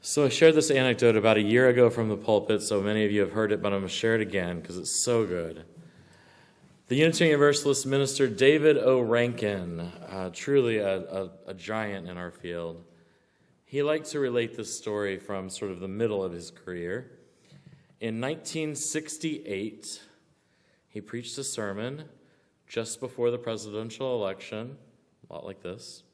So I shared this anecdote about a year ago from the pulpit, so many of you have heard it, but I'm going to share it again because it's so good. The Unitarian Universalist minister David O. Rankin, truly a giant in our field, he liked to relate this story from sort of the middle of his career. In 1968, he preached a sermon just before the presidential election, a lot like this.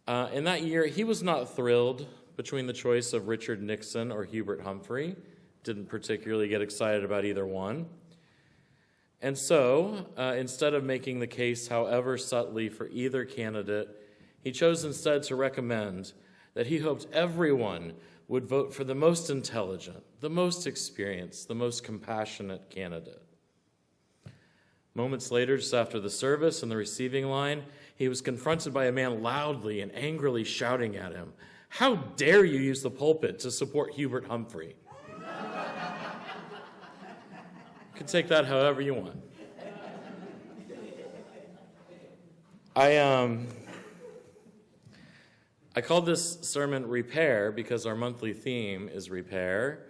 In that year, he was not thrilled between the choice of Richard Nixon or Hubert Humphrey. Didn't particularly get excited about either one. And so, instead of making the case, however subtly, for either candidate, he chose instead to recommend that he hoped everyone would vote for the most intelligent, the most experienced, the most compassionate candidate. Moments later, just after the service in the receiving line, he was confronted by a man loudly and angrily shouting at him, "How dare you use the pulpit to support Hubert Humphrey?" You can take that however you want. I called this sermon Repair because our monthly theme is repair.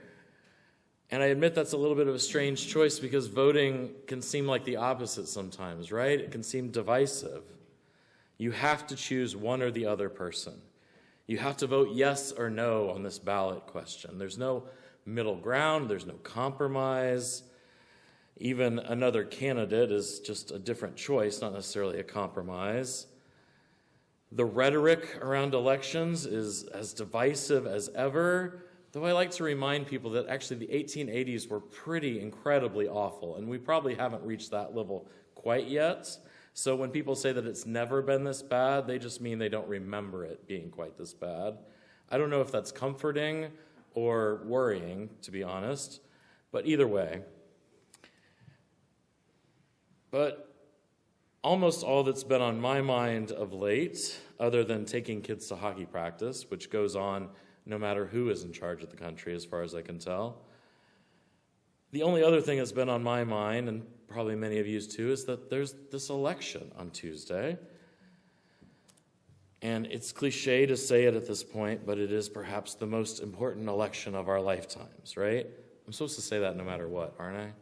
And I admit that's a little bit of a strange choice because voting can seem like the opposite sometimes, right? It can seem divisive. You have to choose one or the other person. You have to vote yes or no on this ballot question. There's no middle ground. There's no compromise. Even another candidate is just a different choice, not necessarily a compromise. The rhetoric around elections is as divisive as ever, though I like to remind people that actually the 1880s were pretty incredibly awful, and we probably haven't reached that level quite yet. So when people say that it's never been this bad, they just mean they don't remember it being quite this bad. I don't know if that's comforting or worrying, to be honest, but either way. But almost all that's been on my mind of late, other than taking kids to hockey practice, which goes on no matter who is in charge of the country as far as I can tell, the only other thing that's been on my mind, and probably many of you's too, is that there's this election on Tuesday. And it's cliche to say it at this point, but it is perhaps the most important election of our lifetimes, right? I'm supposed to say that no matter what, aren't I?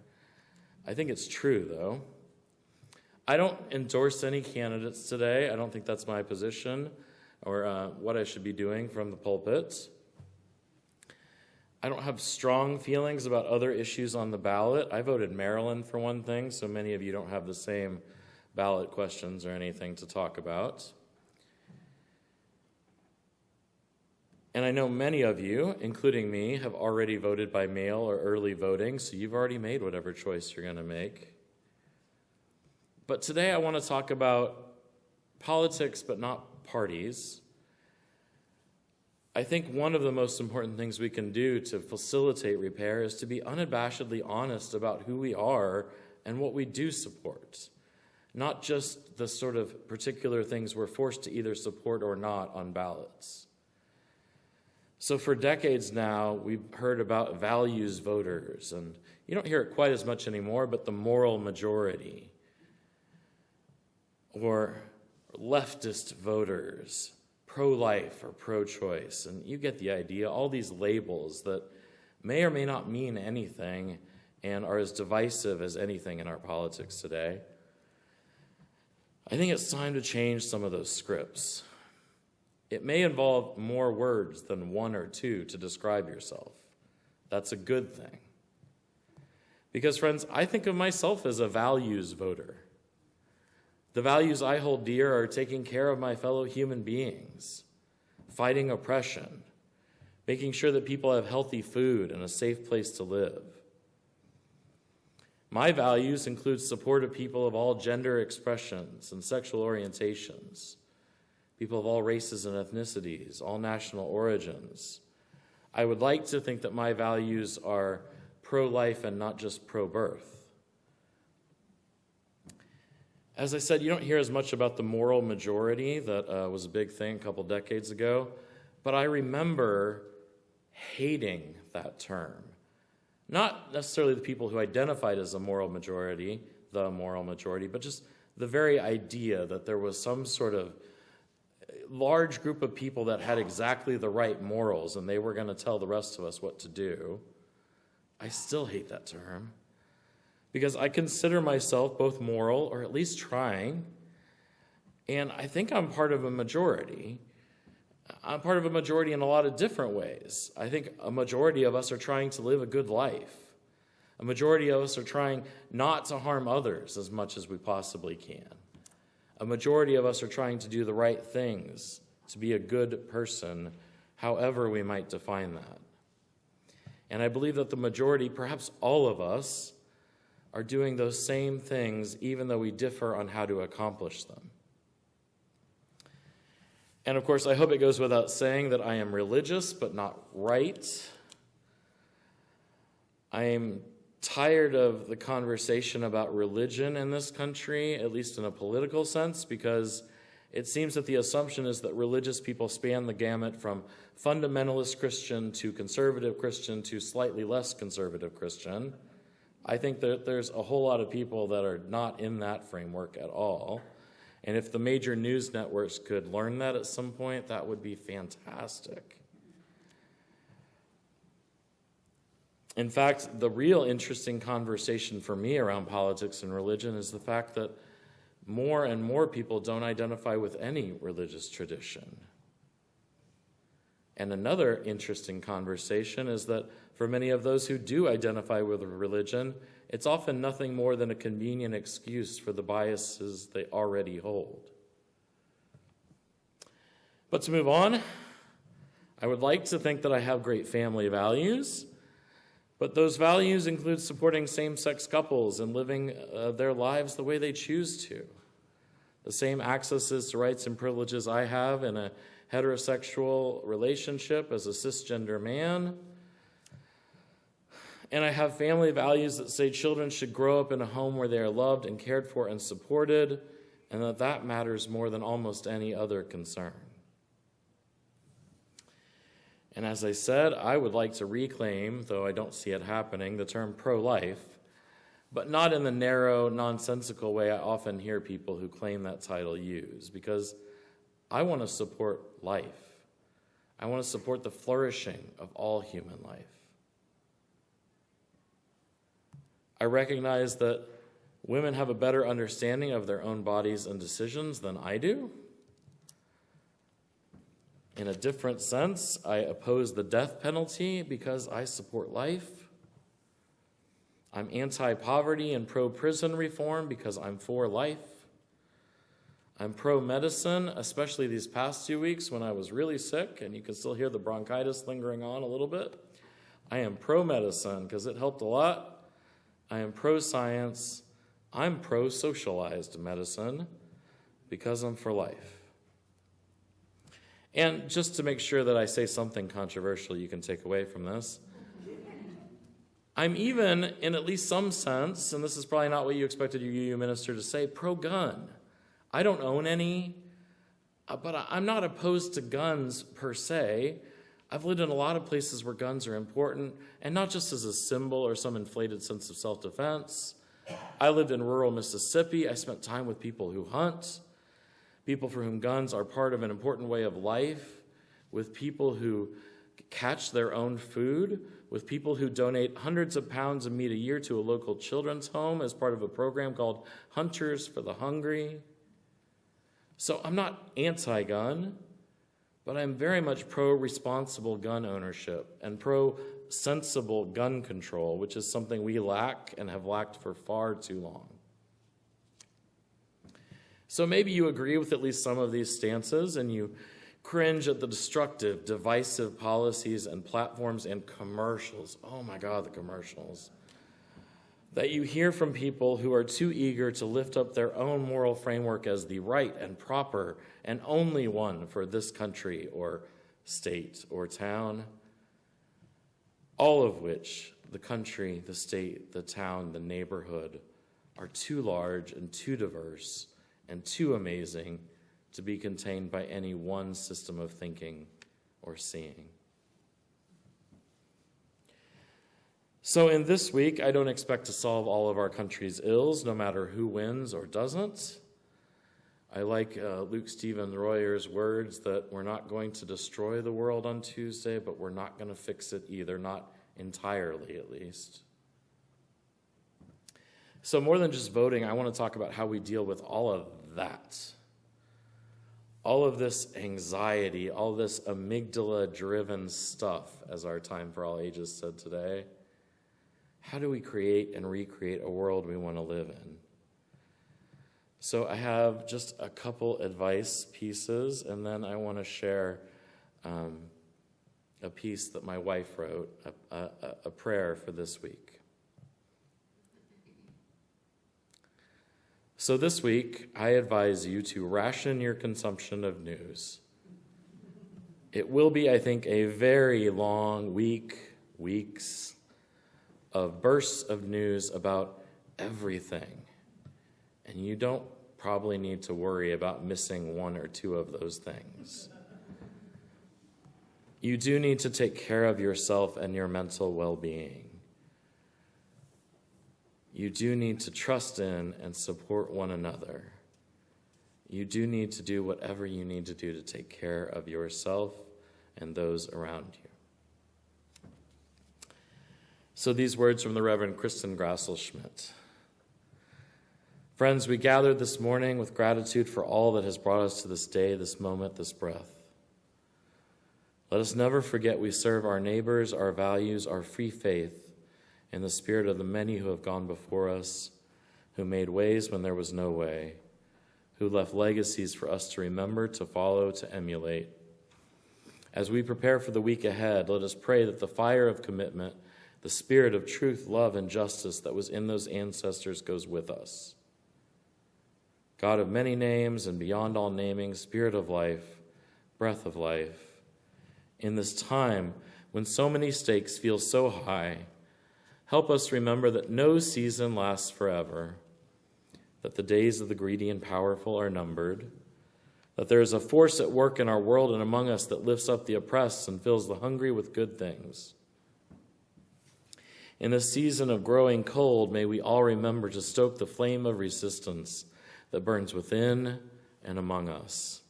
I think it's true, though. I don't endorse any candidates today. I don't think that's my position or what I should be doing from the pulpit. I don't have strong feelings about other issues on the ballot. I voted Maryland for one thing, so many of you don't have the same ballot questions or anything to talk about. And I know many of you, including me, have already voted by mail or early voting, so you've already made whatever choice you're going to make. But today I want to talk about politics, but not parties. I think one of the most important things we can do to facilitate repair is to be unabashedly honest about who we are and what we do support, not just the sort of particular things we're forced to either support or not on ballots. So for decades now, we've heard about values voters, and you don't hear it quite as much anymore, but the moral majority, or leftist voters, pro-life or pro-choice, and you get the idea, all these labels that may or may not mean anything and are as divisive as anything in our politics today. I think it's time to change some of those scripts. It may involve more words than one or two to describe yourself. That's a good thing. Because, friends, I think of myself as a values voter. The values I hold dear are taking care of my fellow human beings, fighting oppression, making sure that people have healthy food and a safe place to live. My values include support of people of all gender expressions and sexual orientations, people of all races and ethnicities, all national origins. I would like to think that my values are pro-life and not just pro-birth. As I said, you don't hear as much about the moral majority that was a big thing a couple decades ago, but I remember hating that term. Not necessarily the people who identified as the moral majority, but just the very idea that there was some sort of large group of people that had exactly the right morals and they were going to tell the rest of us what to do, I still hate that term because I consider myself both moral, or at least trying, and I think I'm part of a majority. I'm part of a majority in a lot of different ways. I think a majority of us are trying to live a good life. A majority of us are trying not to harm others as much as we possibly can. A majority of us are trying to do the right things, to be a good person, however we might define that. And I believe that the majority, perhaps all of us, are doing those same things even though we differ on how to accomplish them. And of course, I hope it goes without saying that I am religious but not right. I am tired of the conversation about religion in this country, at least in a political sense, because it seems that the assumption is that religious people span the gamut from fundamentalist Christian to conservative Christian to slightly less conservative Christian. I think that there's a whole lot of people that are not in that framework at all. And if the major news networks could learn that at some point, that would be fantastic. In fact, the real interesting conversation for me around politics and religion is the fact that more and more people don't identify with any religious tradition. And another interesting conversation is that for many of those who do identify with a religion, it's often nothing more than a convenient excuse for the biases they already hold. But to move on, I would like to think that I have great family values, but those values include supporting same-sex couples and living their lives the way they choose to. The same accesses to rights and privileges I have in a heterosexual relationship as a cisgender man. And I have family values that say children should grow up in a home where they are loved and cared for and supported, and that matters more than almost any other concern. And as I said, I would like to reclaim, though I don't see it happening, the term pro-life, but not in the narrow, nonsensical way I often hear people who claim that title use, because I want to support life. I want to support the flourishing of all human life. I recognize that women have a better understanding of their own bodies and decisions than I do. In a different sense, I oppose the death penalty because I support life. I'm anti-poverty and pro-prison reform because I'm for life. I'm pro-medicine, especially these past 2 weeks when I was really sick, and you can still hear the bronchitis lingering on a little bit. I am pro-medicine because it helped a lot. I am pro-science. I'm pro-socialized medicine because I'm for life. And just to make sure that I say something controversial you can take away from this, I'm even, in at least some sense, and this is probably not what you expected your UU minister to say, pro-gun. I don't own any, but I'm not opposed to guns per se. I've lived in a lot of places where guns are important, and not just as a symbol or some inflated sense of self-defense. I lived in rural Mississippi. I spent time with people who hunt, people for whom guns are part of an important way of life, with people who catch their own food, with people who donate hundreds of pounds of meat a year to a local children's home as part of a program called Hunters for the Hungry. So I'm not anti-gun, but I'm very much pro-responsible gun ownership and pro-sensible gun control, which is something we lack and have lacked for far too long. So maybe you agree with at least some of these stances and you cringe at the destructive, divisive policies and platforms and commercials. Oh my God, the commercials. That you hear from people who are too eager to lift up their own moral framework as the right and proper and only one for this country or state or town. All of which, the country, the state, the town, the neighborhood, are too large and too diverse and too amazing to be contained by any one system of thinking or seeing. So in this week, I don't expect to solve all of our country's ills, no matter who wins or doesn't. I like Luke Stephen Royer's words that we're not going to destroy the world on Tuesday, but we're not going to fix it either, not entirely at least. So more than just voting, I want to talk about how we deal with all of that. All of this anxiety, all this amygdala-driven stuff, as our Time for All Ages said today. How do we create and recreate a world we want to live in? So I have just a couple advice pieces, and then I want to share a piece that my wife wrote, a prayer for this week. So this week, I advise you to ration your consumption of news. It will be, I think, a very long weeks of bursts of news about everything. And you don't probably need to worry about missing one or two of those things. You do need to take care of yourself and your mental well-being. You do need to trust in and support one another. You do need to do whatever you need to do to take care of yourself and those around you. So these words from the Reverend Kristen Grassel-Schmidt. Friends, we gathered this morning with gratitude for all that has brought us to this day, this moment, this breath. Let us never forget we serve our neighbors, our values, our free faith, in the spirit of the many who have gone before us, who made ways when there was no way, who left legacies for us to remember, to follow, to emulate. As we prepare for the week ahead, let us pray that the fire of commitment, the spirit of truth, love, and justice that was in those ancestors goes with us. God of many names and beyond all naming, Spirit of life, breath of life, in this time when so many stakes feel so high, help us remember that no season lasts forever, that the days of the greedy and powerful are numbered, that there is a force at work in our world and among us that lifts up the oppressed and fills the hungry with good things. In this season of growing cold, may we all remember to stoke the flame of resistance that burns within and among us,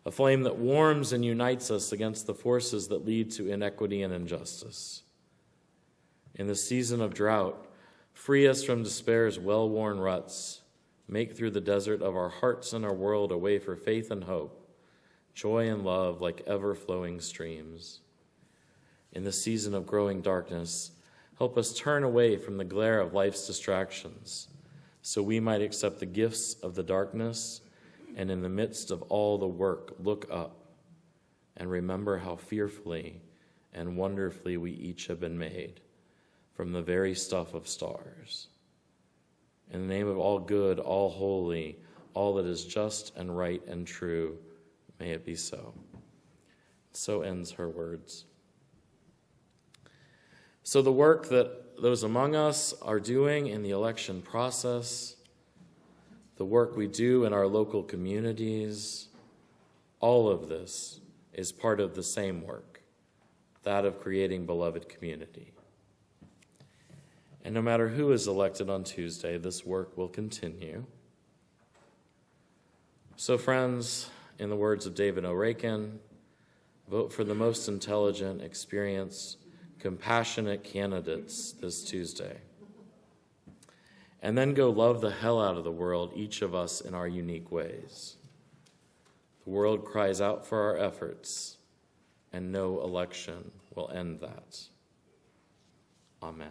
a flame that warms and unites us against the forces that lead to inequity and injustice. In the season of drought, free us from despair's well-worn ruts, make through the desert of our hearts and our world a way for faith and hope, joy and love like ever-flowing streams. In the season of growing darkness, help us turn away from the glare of life's distractions, so we might accept the gifts of the darkness, and in the midst of all the work, look up and remember how fearfully and wonderfully we each have been made from the very stuff of stars. In the name of all good, all holy, all that is just and right and true, may it be so. So ends her words. So the work that those among us are doing in the election process, the work we do in our local communities, all of this is part of the same work, that of creating beloved community. And no matter who is elected on Tuesday, this work will continue. So friends, in the words of David O. Rankin, vote for the most intelligent, experienced, compassionate candidates this Tuesday. And then go love the hell out of the world, each of us in our unique ways. The world cries out for our efforts, and no election will end that. Amen.